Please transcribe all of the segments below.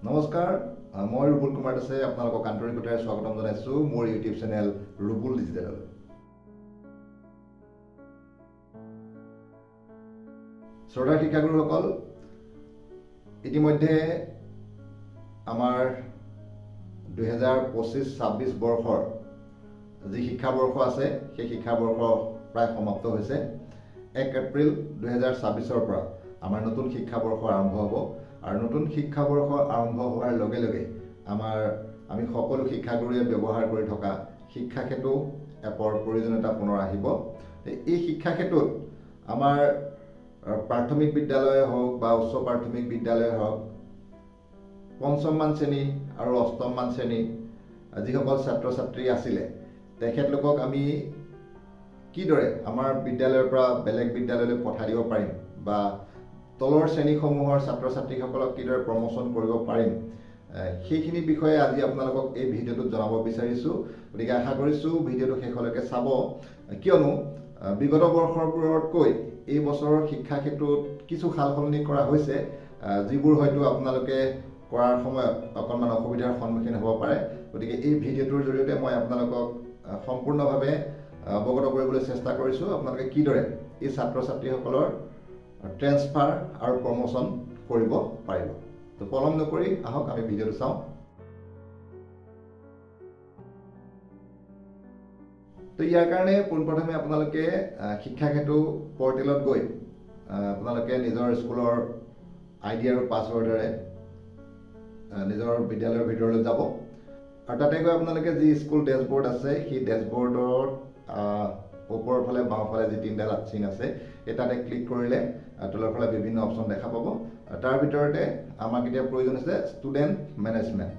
নমস্কাৰ, মই ৰুবুল কুমাৰ দাসে আপোনালোকক আন্তৰিকতাৰে স্বাগতম জনাইছোঁ মোৰ ইউটিউব চেনেল ৰুবুল ডিজিটেললৈ। শ্ৰদ্ধাৰ শিক্ষাগুৰুসকল, ইতিমধ্যে আমাৰ 2025-26 বৰ্ষৰ যি শিক্ষাবৰ্ষ আছে সেই শিক্ষাবৰ্ষ প্ৰায় সমাপ্ত হৈছে। 1 এপ্ৰিল 2026-ৰ পৰা আমাৰ নতুন শিক্ষাবৰ্ষ আৰম্ভ হ'ব আৰু নতুন শিক্ষাবৰ্ষ আৰম্ভ হোৱাৰ লগে লগে আমি সকলো শিক্ষাগুৰুৱে ব্যৱহাৰ কৰি থকা শিক্ষা সেতু এপৰ প্ৰয়োজনীয়তা পুনৰ আহিব। এই শিক্ষা সেতুত আমাৰ প্ৰাথমিক বিদ্যালয় হওক বা উচ্চ প্ৰাথমিক বিদ্যালয় হওক, পঞ্চমমান শ্ৰেণী আৰু অষ্টমমান শ্ৰেণী যিসকল ছাত্ৰ ছাত্ৰী আছিলে তেখেতলোকক আমি কিদৰে আমাৰ বিদ্যালয়ৰ পৰা বেলেগ বিদ্যালয়লৈ পঠাই দিব পাৰিম বা তলৰ শ্ৰেণীসমূহৰ ছাত্ৰ ছাত্ৰীসকলক কিদৰে প্ৰমোচন কৰিব পাৰিম, সেইখিনি বিষয়ে আজি আপোনালোকক এই ভিডিঅ'টোত জনাব বিচাৰিছোঁ। গতিকে আশা কৰিছোঁ ভিডিঅ'টো শেষলৈকে চাব, কিয়নো বিগত বৰ্ষবোৰতকৈ এই বছৰৰ শিক্ষা ক্ষেত্ৰত কিছু সাল সলনি কৰা হৈছে, যিবোৰ হয়তো আপোনালোকে কৰাৰ সময়ত অকণমান অসুবিধাৰ সন্মুখীন হ'ব পাৰে। গতিকে এই ভিডিঅ'টোৰ জৰিয়তে মই আপোনালোকক সম্পূৰ্ণভাৱে অৱগত কৰিবলৈ চেষ্টা কৰিছোঁ আপোনালোকে কিদৰে এই ছাত্ৰ ছাত্ৰীসকলৰ ট্ৰেন্সফাৰ আৰু প্ৰমোচন কৰিব পাৰিব। তো পলম নকৰি আহক আমি ভিডিঅ'টো চাওঁ। তো ইয়াৰ কাৰণে পোনপ্ৰথমে আপোনালোকে শিক্ষা সেতু পৰ্টেলত গৈ আপোনালোকে নিজৰ স্কুলৰ ID আৰু পাছৱৰ্ডেৰে নিজৰ বিদ্যালয়ৰ ভিতৰলৈ যাব আৰু তাতে গৈ আপোনালোকে যি স্কুল ডেছবৰ্ড আছে সেই ডেছবৰ্ডৰ ওপৰৰ ফালে বাওঁফালে যি তিনিটা চিন আছে সেই তাতে ক্লিক কৰিলে তলৰ ফালে বিভিন্ন অপশ্যন দেখা পাব। তাৰ ভিতৰতে আমাক এতিয়া প্ৰয়োজন হৈছে ষ্টুডেণ্ট মেনেজমেণ্ট।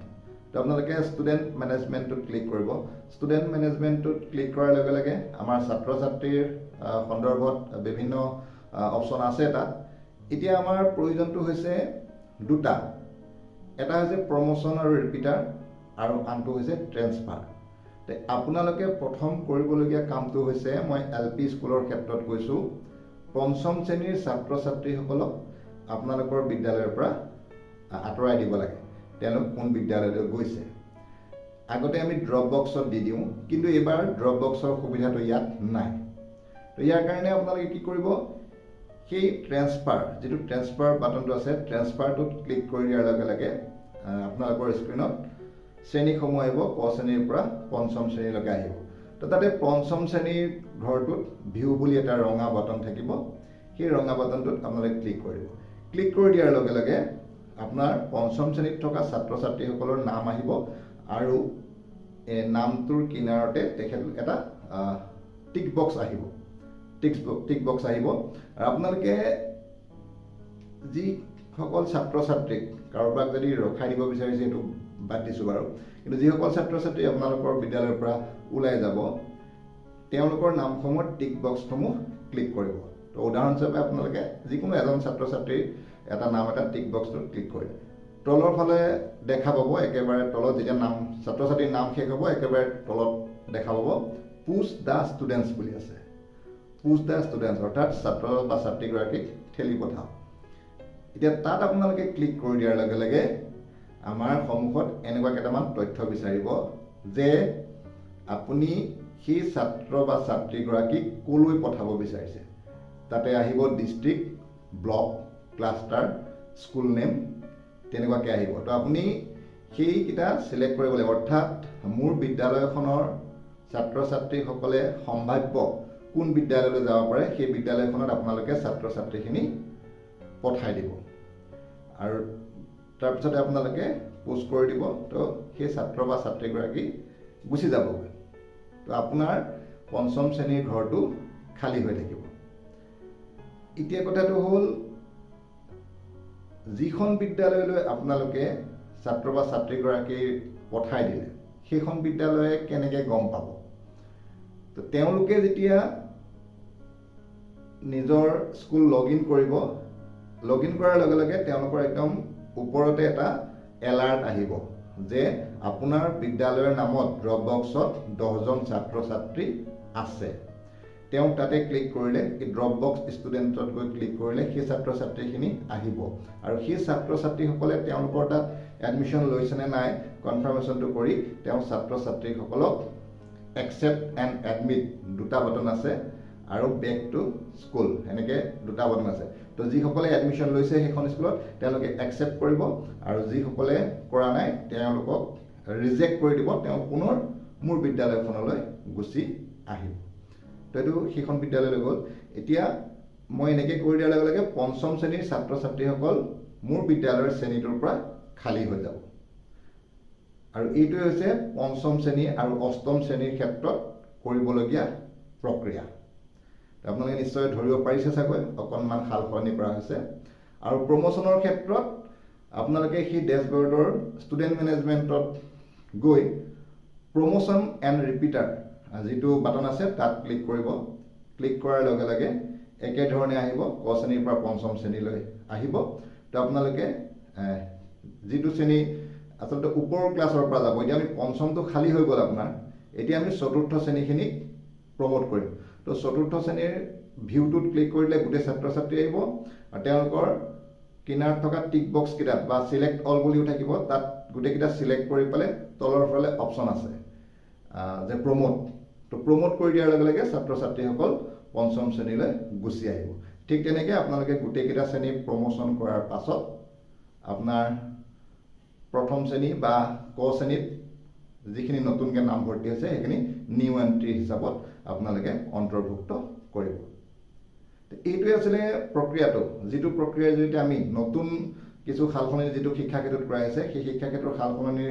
তো আপোনালোকে ষ্টুডেণ্ট মেনেজমেণ্টটোত ক্লিক কৰিব। ষ্টুডেণ্ট মেনেজমেণ্টটোত ক্লিক কৰাৰ লগে লগে আমাৰ ছাত্ৰ ছাত্ৰীৰ সন্দৰ্ভত বিভিন্ন অপশ্যন আছে তাত। এতিয়া আমাৰ প্ৰয়োজনটো হৈছে দুটা, এটা হৈছে প্ৰমোচন আৰু ৰিপিটাৰ আৰু আনটো হৈছে ট্ৰেন্সফাৰ। আপোনালোকে প্ৰথম কৰিবলগীয়া কামটো হৈছে, মই LP স্কুলৰ ক্ষেত্ৰত কৈছোঁ, পঞ্চম শ্ৰেণীৰ ছাত্ৰ ছাত্ৰীসকলক আপোনালোকৰ বিদ্যালয়ৰ পৰা আঁতৰাই দিব লাগে। তেওঁলোক কোন বিদ্যালয়লৈ গৈছে আগতে আমি ড্ৰপ বক্সত দি দিওঁ, কিন্তু এইবাৰ ড্ৰপ বক্সৰ সুবিধাটো ইয়াত নাই। তো ইয়াৰ কাৰণে আপোনালোকে কি কৰিব, সেই ট্ৰেন্সফাৰ যিটো ট্ৰেন্সফাৰ বাটনটো আছে ট্ৰেন্সফাৰটোত ক্লিক কৰি দিয়াৰ লগে লগে আপোনালোকৰ স্ক্ৰীণত শ্ৰেণীসমূহ আহিব। ক শ্ৰেণীৰ পৰা পঞ্চম শ্ৰেণীলৈকে আহিব। তো তাতে পঞ্চম শ্ৰেণীৰ ঘৰটোত ভিউ বুলি এটা ৰঙা বাটন থাকিব। সেই ৰঙা বাটনটোত আপোনালোকে ক্লিক কৰিব। ক্লিক কৰি দিয়াৰ লগে লগে আপোনাৰ পঞ্চম শ্ৰেণীত থকা ছাত্ৰ ছাত্ৰীসকলৰ নাম আহিব আৰু নামটোৰ কিনাৰতে তেখেত এটা টিক বক্স আহিব। টিক বক্স আহিব আৰু আপোনালোকে যিসকল ছাত্ৰ ছাত্ৰীক কাৰোবাক যদি ৰখাই দিব বিচাৰিছে সেইটো বাদ দিছোঁ বাৰু, কিন্তু যিসকল ছাত্ৰ ছাত্ৰী আপোনালোকৰ বিদ্যালয়ৰ পৰা ওলাই যাব তেওঁলোকৰ নামসমূহৰ টিক বক্সসমূহ ক্লিক কৰিব। তো উদাহৰণ হিচাপে আপোনালোকে যিকোনো এজন ছাত্ৰ ছাত্ৰীৰ এটা নাম এটা টিক বক্সটোত ক্লিক কৰিলে তলৰ ফালে দেখা পাব, একেবাৰে তলত যেতিয়া নাম ছাত্ৰ ছাত্ৰীৰ নাম শেষ হ'ব একেবাৰে তলত দেখা পাব পুছ দ্য ষ্টুডেণ্টছ বুলি আছে। পুছ দ্য ষ্টুডেণ্টছ অৰ্থাৎ ছাত্ৰ বা ছাত্ৰীগৰাকীক ঠেলি পঠাওক। এতিয়া তাত আপোনালোকে ক্লিক কৰি দিয়াৰ লগে লগে আমাৰ সন্মুখত এনেকুৱা কেইটামান তথ্য বিচাৰিব যে আপুনি সেই ছাত্ৰ বা ছাত্ৰীগৰাকীক ক'লৈ পঠাব বিচাৰিছে। তাতে আহিব district, block, cluster, school name তেনেকুৱাকৈ আহিব। তো আপুনি সেইকেইটা চিলেক্ট কৰিব লাগিব, অৰ্থাৎ মোৰ বিদ্যালয়খনৰ ছাত্ৰ ছাত্ৰীসকলে সম্ভাৱ্য কোন বিদ্যালয়লৈ যাব পাৰে সেই বিদ্যালয়খনত আপোনালোকে ছাত্ৰ ছাত্ৰীখিনি পঠাই দিব আৰু তাৰপিছতে আপোনালোকে পোষ্ট কৰি দিব। তো সেই ছাত্ৰ বা ছাত্ৰীগৰাকী গুচি যাবগৈ। তো আপোনাৰ পঞ্চম শ্ৰেণীৰ ঘৰটো খালী হৈ থাকিব। এতিয়া কথাটো হ'ল, যিখন বিদ্যালয়লৈ আপোনালোকে ছাত্ৰ বা ছাত্ৰীগৰাকী পঠাই দিলে সেইখন বিদ্যালয়ে কেনেকৈ গম পাব? তো তেওঁলোকে যেতিয়া নিজৰ স্কুল লগ ইন কৰিব, লগ ইন কৰাৰ লগে লগে তেওঁলোকৰ একদম ওপৰতে এটা এলাৰ্ট আহিব যে আপোনাৰ বিদ্যালয়ৰ নামত ড্ৰপ বক্সত 10জন ছাত্ৰ ছাত্ৰী আছে। তেওঁ তাতে ক্লিক কৰিলে, এই ড্ৰপ বক্স ষ্টুডেণ্টত গৈ ক্লিক কৰিলে সেই ছাত্ৰ ছাত্ৰীখিনি আহিব আৰু সেই ছাত্ৰ ছাত্ৰীসকলে তেওঁলোকৰ তাত এডমিশ্যন লৈছেনে নাই কনফাৰ্মেশ্যনটো কৰি তেওঁ ছাত্ৰ ছাত্ৰীসকলক একচেপ্ট এণ্ড এডমিট দুটা বাটন আছে আৰু বেক টু স্কুল এনেকৈ দুটা বাটন আছে। তো যিসকলে এডমিশ্যন লৈছে সেইখন স্কুলত তেওঁলোকে একচেপ্ট কৰিব আৰু যিসকলে কৰা নাই তেওঁলোকক ৰিজেক্ট কৰি দিব, তেওঁ পুনৰ মোৰ বিদ্যালয়খনলৈ গুচি আহিব। তো এইটো সেইখন বিদ্যালয়লৈ গ'ল। এতিয়া মই এনেকৈ কৰি দিয়াৰ লগে লগে পঞ্চম শ্ৰেণীৰ ছাত্ৰ ছাত্ৰীসকল মোৰ বিদ্যালয়ৰ শ্ৰেণীটোৰ পৰা খালী হৈ যাব। আৰু এইটোৱে হৈছে পঞ্চম শ্ৰেণী আৰু অষ্টম শ্ৰেণীৰ ক্ষেত্ৰত কৰিবলগীয়া প্ৰক্ৰিয়া। আপোনালোকে নিশ্চয় ধৰিব পাৰিছে চাগৈ অকণমান সাল সলনি কৰা হৈছে। আৰু প্ৰমোশ্যনৰ ক্ষেত্ৰত আপোনালোকে সেই ডেছবৰ্ডৰ ষ্টুডেণ্ট মেনেজমেণ্টত গৈ প্ৰমোশ্যন এণ্ড ৰিপিটাৰ যিটো বাটন আছে তাত ক্লিক কৰিব। ক্লিক কৰাৰ লগে লগে একেধৰণে আহিব, ক শ্ৰেণীৰ পৰা পঞ্চম শ্ৰেণীলৈ আহিব। তো আপোনালোকে যিটো শ্ৰেণী আচলতে ওপৰৰ ক্লাছৰ পৰা যাব, এতিয়া আমি পঞ্চমটো খালী হৈ গ'ল আপোনাৰ, এতিয়া আমি চতুৰ্থ শ্ৰেণীখিনিক প্ৰমোট কৰিম। তো চতুৰ্থ শ্ৰেণীৰ ভিউটোত ক্লিক কৰিলে গোটেই ছাত্ৰ ছাত্ৰী আহিব আৰু তেওঁলোকৰ কিনাৰত থকা টিক বক্সকেইটাত বা চিলেক্ট অল বুলিও থাকিব, তাত গোটেইকেইটা চিলেক্ট কৰি পেলাই তলৰ ফালে অপশ্যন আছে যে প্ৰমোট। তো প্ৰমোট কৰি দিয়াৰ লগে লগে ছাত্ৰ ছাত্ৰীসকল পঞ্চম শ্ৰেণীলৈ গুচি আহিব। ঠিক তেনেকৈ আপোনালোকে গোটেইকেইটা শ্ৰেণী প্ৰমোশ্যন কৰাৰ পাছত আপোনাৰ প্ৰথম শ্ৰেণী বা ক শ্ৰেণীত যিখিনি নতুনকৈ নাম ভৰ্তি হৈছে সেইখিনি নিউ এণ্ট্ৰি হিচাপত আপোনালোকে অন্তৰ্ভুক্ত কৰিব। এইটোৱে আছিলে প্ৰক্ৰিয়াটো, যিটো প্ৰক্ৰিয়াৰ জৰিয়তে আমি নতুন কিছু সালসলনি যিটো শিক্ষা ক্ষেত্ৰত কৰা হৈছে সেই শিক্ষা ক্ষেত্ৰৰ সালসলনি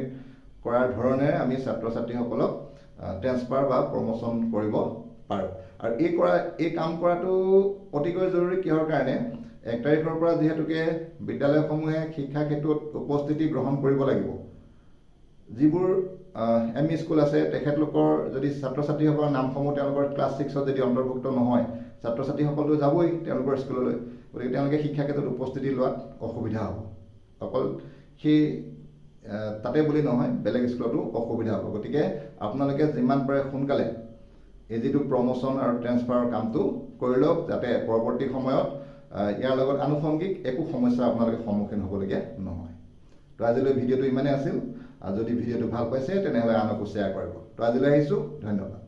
কৰাৰ ধৰণেৰে আমি ছাত্ৰ ছাত্ৰীসকলক ট্ৰেন্সফাৰ বা প্ৰমোশ্যন কৰিব পাৰোঁ। আৰু এই কাম কৰাটো অতিকৈ জৰুৰী। কিহৰ কাৰণে? 1 তাৰিখৰ পৰা যিহেতুকে বিদ্যালয়সমূহে শিক্ষা ক্ষেত্ৰত উপস্থিতি গ্ৰহণ কৰিব লাগিব। যিবোৰ এম ই স্কুল আছে তেখেতলোকৰ যদি ছাত্ৰ ছাত্ৰীসকলৰ নামসমূহ তেওঁলোকৰ ক্লাছ 6ত যদি অন্তৰ্ভুক্ত নহয়, ছাত্ৰ ছাত্ৰীসকলতো যাবই তেওঁলোকৰ স্কুললৈ, গতিকে তেওঁলোকে শিক্ষা ক্ষেত্ৰত উপস্থিতি লোৱাত অসুবিধা হ'ব। অকল সেই তাতে বুলি নহয়, বেলেগ স্কুলতো অসুবিধা হ'ব। গতিকে আপোনালোকে যিমান পাৰে সোনকালে এই যিটো প্ৰমোশ্যন আৰু ট্ৰেন্সফাৰৰ কামটো কৰি লওক, যাতে পৰৱৰ্তী সময়ত ইয়াৰ লগত আনুষংগিক একো সমস্যা আপোনালোকে সন্মুখীন হ'বলগীয়া নহয়। তো আজিলৈ ভিডিঅ'টো ইমানেই আছিল। আৰু যদি ভিডিঅ'টো ভাল পাইছে তেনেহ'লে আনকো শ্বেয়াৰ কৰিব। তো আজিলৈ আহিছোঁ, ধন্যবাদ।